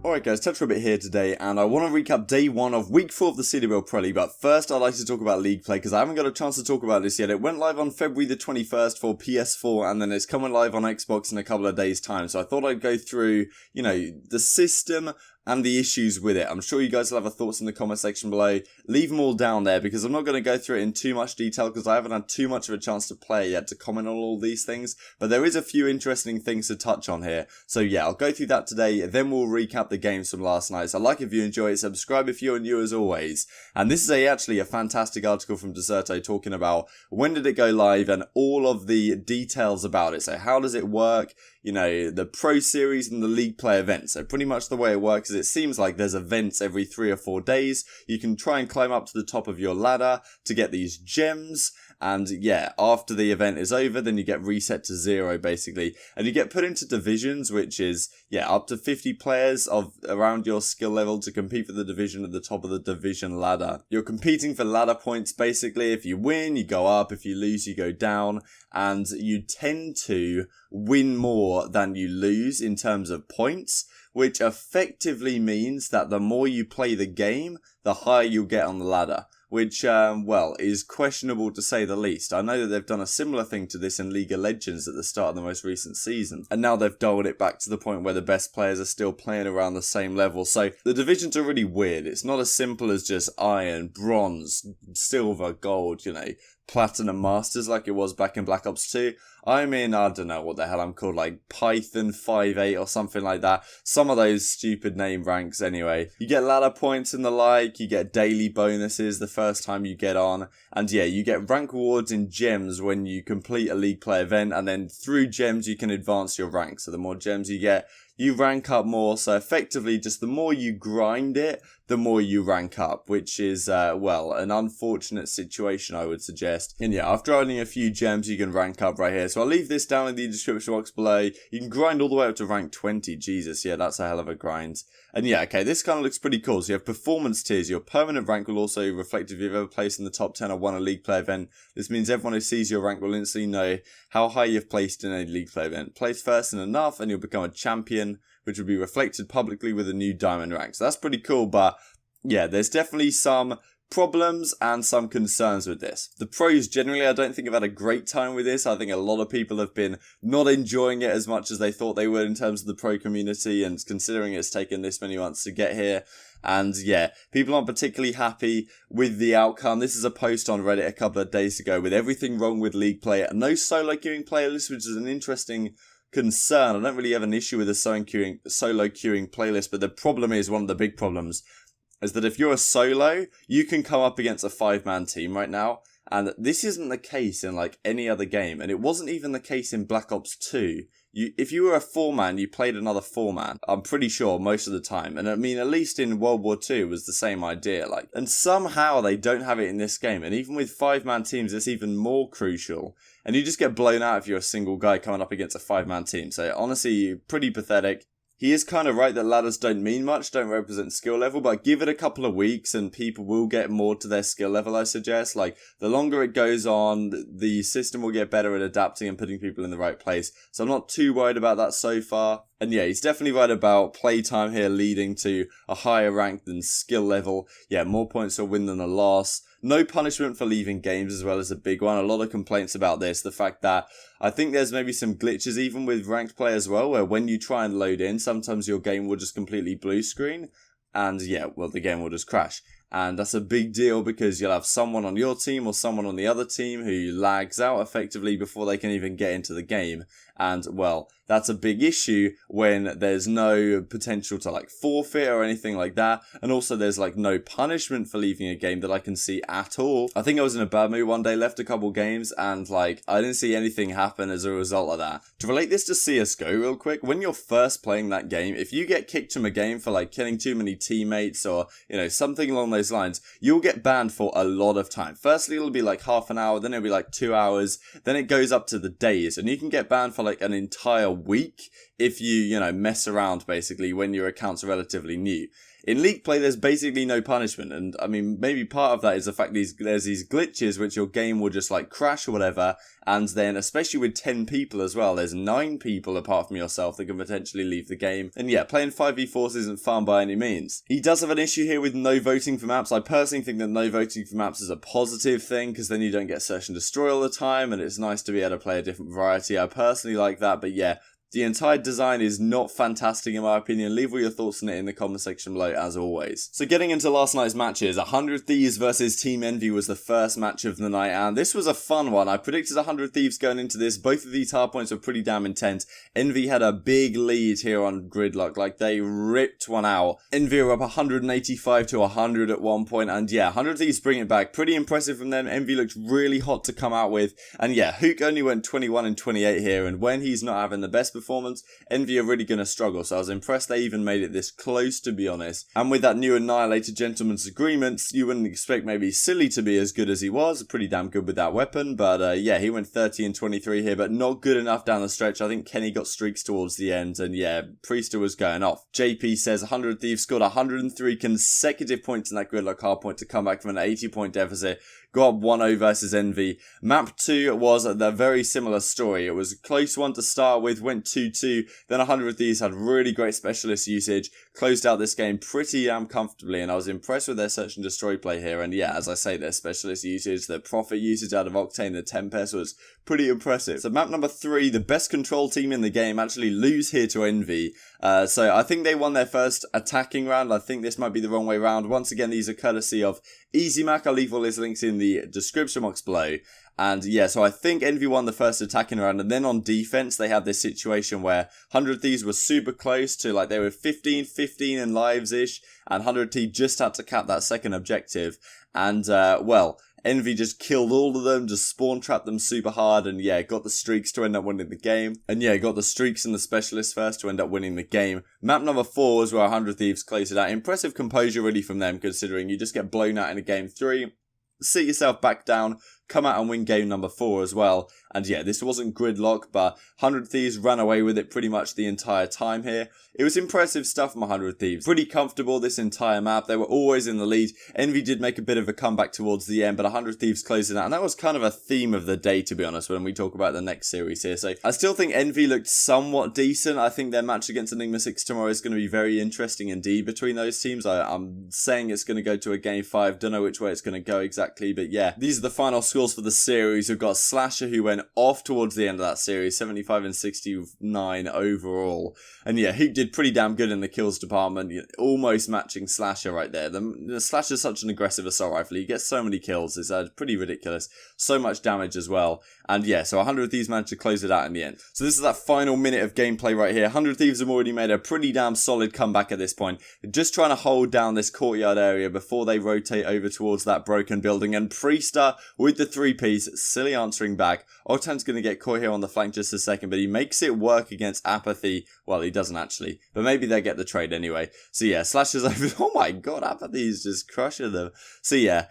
Alright guys, Touch Rabbit here today, and I want to recap day 1 of week 4 of the CWL Pro League, but first I'd like to talk about League Play, because I haven't got a chance to talk about this yet. It went live on February the 21st for PS4, and then it's coming live on Xbox in a couple of days' time, so I thought I'd go through, the system and the issues with it. I'm sure you guys will have a thoughts in the comment section below. Leave them all down there, because I'm not going to go through it in too much detail, because I haven't had too much of a chance to play yet to comment on all these things, but there is a few interesting things to touch on here. So yeah, I'll go through that today, then we'll recap the games from last night. So like if you enjoy it, subscribe if you're new as always. And this is actually a fantastic article from Deserto talking about when did it go live and all of the details about it. So how does it work? The Pro Series and the League Play events. So pretty much the way it works is it seems like there's events every 3 or 4 days. You can try and climb up to the top of your ladder to get these gems. And yeah, after the event is over, then you get reset to 0 basically. And you get put into divisions, which is, up to 50 players of around your skill level to compete for the division at the top of the division ladder. You're competing for ladder points basically. If you win, you go up. If you lose, you go down. And you tend to win more than you lose in terms of points, which effectively means that the more you play the game, the higher you'll get on the ladder. Which, is questionable to say the least. I know that they've done a similar thing to this in League of Legends at the start of the most recent season. And now they've dialed it back to the point where the best players are still playing around the same level. So the divisions are really weird. It's not as simple as just iron, bronze, silver, gold, platinum masters like it was back in Black Ops 2. I'm in, I don't know what the hell I'm called, like Python 5.8 or something like that. Some of those stupid name ranks anyway. You get ladder points and the like, you get daily bonuses the first time you get on. And yeah, you get rank rewards in gems when you complete a League Play event, and then through gems you can advance your rank. So the more gems you get, you rank up more. So effectively, just the more you grind it, the more you rank up, which is, an unfortunate situation, I would suggest. And yeah, after earning a few gems, you can rank up right here. So I'll leave this down in the description box below. You can grind all the way up to rank 20. Jesus, yeah, that's a hell of a grind. And yeah, okay, this kind of looks pretty cool. So you have performance tiers. Your permanent rank will also reflect if you've ever placed in the top 10 or won a League Play event. This means everyone who sees your rank will instantly know how high you've placed in a League Play event. Place first in enough and you'll become a champion, which will be reflected publicly with a new diamond rank. So that's pretty cool, but yeah, there's definitely some problems and some concerns with this. The pros generally, I don't think have had a great time with this. I think a lot of people have been not enjoying it as much as they thought they would in terms of the pro community, and considering it's taken this many months to get here. And yeah, people aren't particularly happy with the outcome. This is a post on Reddit a couple of days ago with everything wrong with League Play. No solo queuing playlist, which is an interesting concern. I don't really have an issue with a solo queuing playlist, but the problem is, one of the big problems, is that if you're a solo, you can come up against a 5-man team right now, and this isn't the case in like any other game, and it wasn't even the case in Black Ops 2. If you were a 4-man, you played another 4-man, I'm pretty sure, most of the time. And I mean, at least in World War II, it was the same idea. And somehow they don't have it in this game, and even with 5-man teams, it's even more crucial. And you just get blown out if you're a single guy coming up against a 5-man team. So honestly, pretty pathetic. He is kind of right that ladders don't mean much, don't represent skill level, but give it a couple of weeks and people will get more to their skill level, I suggest. The longer it goes on, the system will get better at adapting and putting people in the right place. So I'm not too worried about that so far. And yeah, he's definitely right about playtime here leading to a higher rank than skill level. Yeah, more points to win than a loss. No punishment for leaving games as well as a big one. A lot of complaints about this. The fact that I think there's maybe some glitches even with ranked play as well, where when you try and load in, sometimes your game will just completely blue screen. And yeah, the game will just crash. And that's a big deal because you'll have someone on your team or someone on the other team who lags out effectively before they can even get into the game. And, that's a big issue when there's no potential to forfeit or anything like that. And also there's no punishment for leaving a game that I can see at all. I think I was in a bad mood one day, left a couple games, and I didn't see anything happen as a result of that. To relate this to CSGO real quick, when you're first playing that game, if you get kicked from a game for killing too many teammates or, something along those lines, you'll get banned for a lot of time. Firstly, it'll be half an hour, then it'll be 2 hours, then it goes up to the days, and you can get banned for an entire week if you, mess around basically when your account's relatively new. In League play, there's basically no punishment, and I mean, maybe part of that is the fact there's these glitches which your game will just like crash or whatever, and then especially with 10 people as well, there's 9 people apart from yourself that can potentially leave the game, and yeah, playing 5v4s isn't fun by any means. He does have an issue here with no voting for maps. I personally think that no voting for maps is a positive thing, because then you don't get search and destroy all the time, and it's nice to be able to play a different variety. I personally like that, but yeah, the entire design is not fantastic in my opinion. Leave all your thoughts on it in the comment section below as always. So getting into last night's matches, 100 Thieves versus Team Envy was the first match of the night, and this was a fun one. I predicted 100 Thieves going into this. Both of these hardpoints were pretty damn intense. Envy had a big lead here on Gridlock, like they ripped one out. Envy were up 185 to 100 at one point, and yeah, 100 Thieves bring it back. Pretty impressive from them. Envy looked really hot to come out with, and yeah, Hook only went 21 and 28 here, and when he's not having the best performance, Envy are really going to struggle, so I was impressed they even made it this close, to be honest. And with that new Annihilator Gentleman's Agreements, you wouldn't expect maybe Silly to be as good as he was. Pretty damn good with that weapon, but yeah, he went 30 and 23 here, but not good enough down the stretch. I think Kenny got streaks towards the end, and yeah, Priester was going off. JP says 100 Thieves scored 103 consecutive points in that Gridlock hardpoint to come back from an 80-point deficit. Got up 1-0 versus Envy. Map 2 was a very similar story. It was a close one to start with, went 2-2. Then 100 Thieves had really great specialist usage, closed out this game pretty damn comfortably, and I was impressed with their search and destroy play here. And yeah, as I say, their specialist usage, their profit usage out of Octane, the Tempest was pretty impressive. So map number 3, the best control team in the game, actually lose here to Envy. So I think they won their first attacking round. I think this might be the wrong way round. Once again, these are courtesy of EasyMac. I'll leave all his links in the description box below. And yeah, so I think Envy won the first attacking round, and then on defense, they had this situation where 100 Thieves were super close to, like, they were 15 in lives-ish, and 100 Thieves just had to cap that second objective. And, well, Envy just killed all of them, just spawn trapped them super hard, and yeah, got the streaks to end up winning the game. And yeah, got the streaks and the specialists first to end up winning the game. Map number 4 was where 100 Thieves closed it out. Impressive composure really from them, considering you just get blown out in a game 3, sit yourself back down, come out and win game number 4 as well. And yeah, this wasn't Gridlock, but 100 Thieves ran away with it pretty much the entire time here. It was impressive stuff from 100 Thieves. Pretty comfortable this entire map. They were always in the lead. Envy did make a bit of a comeback towards the end, but 100 Thieves closed it out. And that was kind of a theme of the day, to be honest, when we talk about the next series here. So I still think Envy looked somewhat decent. I think their match against Enigma 6 tomorrow is going to be very interesting indeed between those teams. I'm saying it's going to go to a game 5. Don't know which way it's going to go exactly, but yeah, these are the final scores for the series. We've got Slasher, who went off towards the end of that series, 75 and 69 overall. And yeah, Hook did pretty damn good in the kills department, almost matching Slasher right there. The Slasher's such an aggressive assault rifle. He gets so many kills. It's pretty ridiculous. So much damage as well. And yeah, so 100 Thieves managed to close it out in the end. So this is that final minute of gameplay right here. 100 Thieves have already made a pretty damn solid comeback at this point. They're just trying to hold down this courtyard area before they rotate over towards that broken building. And Priester with the 3-piece, silly answering back. Octane's going to get caught here on the flank just a second, but he makes it work against Apathy. Well, he doesn't actually, but maybe they get the trade anyway. So yeah, Slasher's over. Oh my god, Apathy is just crushing them. So yeah,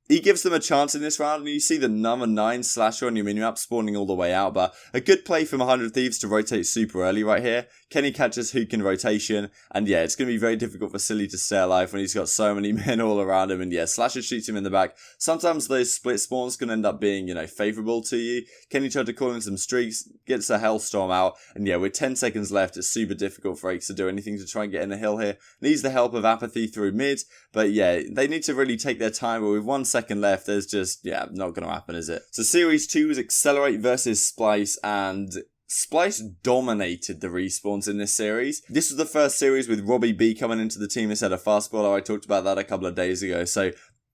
he gives them a chance in this round, and you see the number 9 Slasher on your minimap spawning all the way out, but a good play from 100 Thieves to rotate super early right here. Kenny catches Hook in rotation, and yeah, it's going to be very difficult for Silly to stay alive when he's got so many men all around him, and yeah, Slasher shoots him in the back. Sometimes those split spawns can end up being, favourable to you. Kenny tried to call in some streaks, gets a Hellstorm out, and yeah, with 10 seconds left, it's super difficult for Aches to do anything to try and get in the hill here. Needs the help of Apathy through mid, but yeah, they need to really take their time, but with 1 second left, there's just, yeah, not going to happen, is it? So Series 2 was Accelerate versus Splyce, and Splyce dominated the respawns in this series. This was the first series with Robbie B coming into the team instead of Fastballer. I talked about that a couple of days ago, so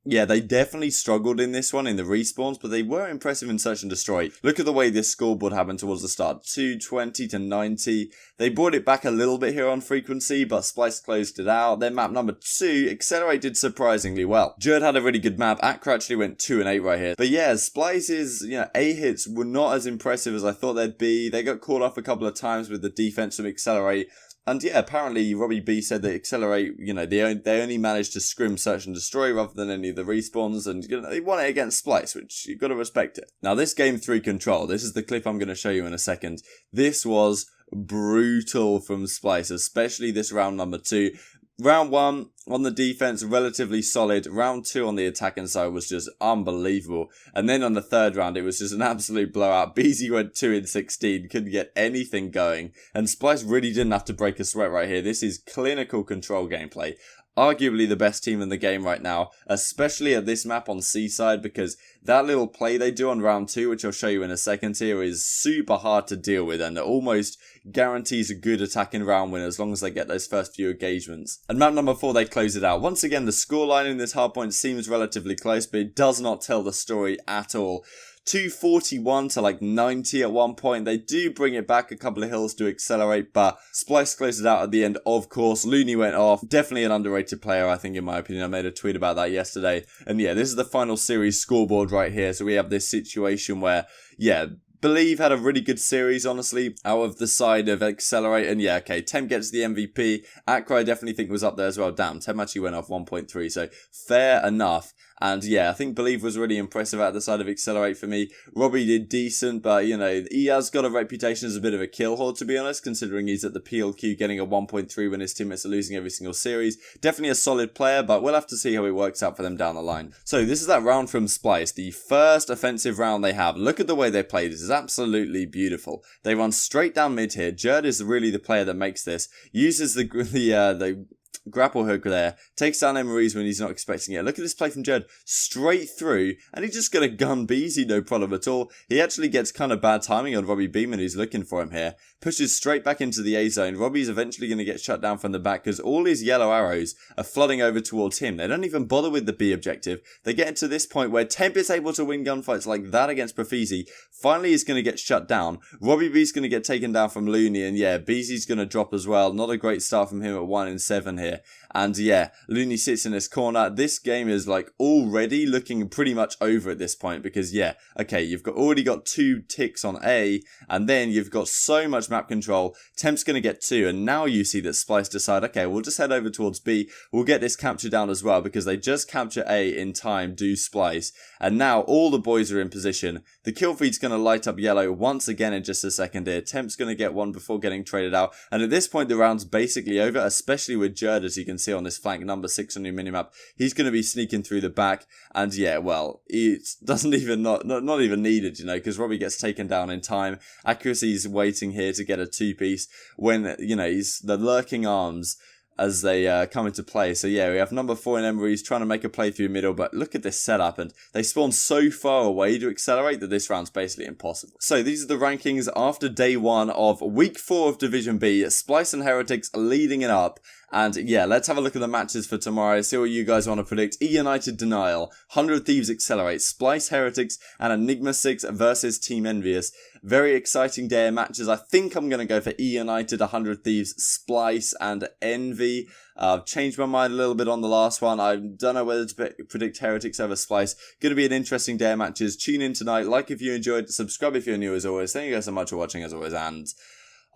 yeah, they definitely struggled in this one in the respawns, but they were impressive in Search and Destroy. Look at the way this scoreboard happened towards the start. 220 to 90. They brought it back a little bit here on frequency, but Splyce closed it out. Then map number 2, Accelerate did surprisingly well. Jerd had a really good map. Accra actually went 2 and 8 right here. But yeah, Splyce's, A hits were not as impressive as I thought they'd be. They got caught off a couple of times with the defense from Accelerate. And yeah, apparently Robbie B said that Accelerate, they only managed to scrim Search and Destroy rather than any of the respawns, and they won it against Splyce, which you've got to respect it. Now this game 3 control, this is the clip I'm going to show you in a second. This was brutal from Splyce, especially this round number 2. Round 1, on the defense, relatively solid. Round 2 on the attacking side was just unbelievable. And then on the third round, it was just an absolute blowout. BZ went 2 in 16, couldn't get anything going. And Splyce really didn't have to break a sweat right here. This is clinical control gameplay. Arguably the best team in the game right now, especially at this map on Seaside, because that little play they do on round 2, which I'll show you in a second here, is super hard to deal with and almost guarantees a good attacking round win as long as they get those first few engagements. And map number 4, they close it out. Once again, the scoreline in this hardpoint seems relatively close, but it does not tell the story at all. 241 to like 90 at one point. They do bring it back a couple of hills to accelerate, but Splyce closed it out at the end, of course. Looney went off. Definitely an underrated player, I think, in my opinion. I made a tweet about that yesterday. And yeah, this is the final series scoreboard right here. So we have this situation where, yeah, Believe had a really good series, honestly, out of the side of Accelerate. And yeah, okay, Temp gets the MVP. Akra I definitely think was up there as well. Damn, Temp actually went off 1.3, so fair enough. And yeah, I think Believe was really impressive at the side of Accelerate for me. Robbie did decent, but you know, he has got a reputation as a bit of a kill horde, to be honest, considering he's at the PLQ getting a 1.3 when his teammates are losing every single series. Definitely a solid player, but we'll have to see how it works out for them down the line. So this is that round from Splyce, the first offensive round they have. Look at the way they play. This is absolutely beautiful. They run straight down mid here. Jerd is really the player that makes this. Uses the grapple hook there, takes down Emery's when he's not expecting it. Look at this play from Jerd, straight through, and he's just going to gun Beezy, no problem at all. He actually gets kind of bad timing on Robbie Beeman, who's looking for him here. Pushes straight back into the A zone. Robbie's eventually going to get shut down from the back because all his yellow arrows are flooding over towards him. They don't even bother with the B objective. They get to this point where Temp is able to win gunfights like that against Profizi. Finally, he's going to get shut down. Robbie B's going to get taken down from Looney, and yeah, Beezy's going to drop as well. Not a great start from him at 1 in 7 here. And yeah, Looney sits in this corner. This game is like already looking pretty much over at this point because yeah, okay, you've already got 2 ticks on A, and then you've got so much map control. Temp's going to get 2, and now you see that Splyce decide, okay, we'll just head over towards B. We'll get this capture down as well because they just capture A in time, do Splyce. And now all the boys are in position. The kill feed's going to light up yellow once again in just a second here. Temp's going to get one before getting traded out. And at this point, the round's basically over, especially with Jerd, as you can see on this flank number 6 on your minimap. He's going to be sneaking through the back. And yeah, well, it doesn't even, not even needed, you know, because Robbie gets taken down in time. Accuracy's waiting here to get a 2-piece when, you know, he's the lurking arms as they come into play. So yeah, we have number 4 in Emery's trying to make a play through middle, but look at this setup, and they spawn so far away to accelerate that this round's basically impossible. So these are the rankings after day 1 of week 4 of Division B. Splyce and Heretics leading it up. And yeah, let's have a look at the matches for tomorrow, see what you guys want to predict. E United Denial, 100 Thieves Accelerate, Splyce Heretics, and Enigma 6 versus Team Envious. Very exciting day of matches. I think I'm going to go for E United, 100 Thieves, Splyce, and Envy. I've changed my mind a little bit on the last one. I don't know whether to predict Heretics over Splyce. Going to be an interesting day of matches. Tune in tonight. Like if you enjoyed, subscribe if you're new as always. Thank you guys so much for watching as always, and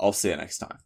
I'll see you next time.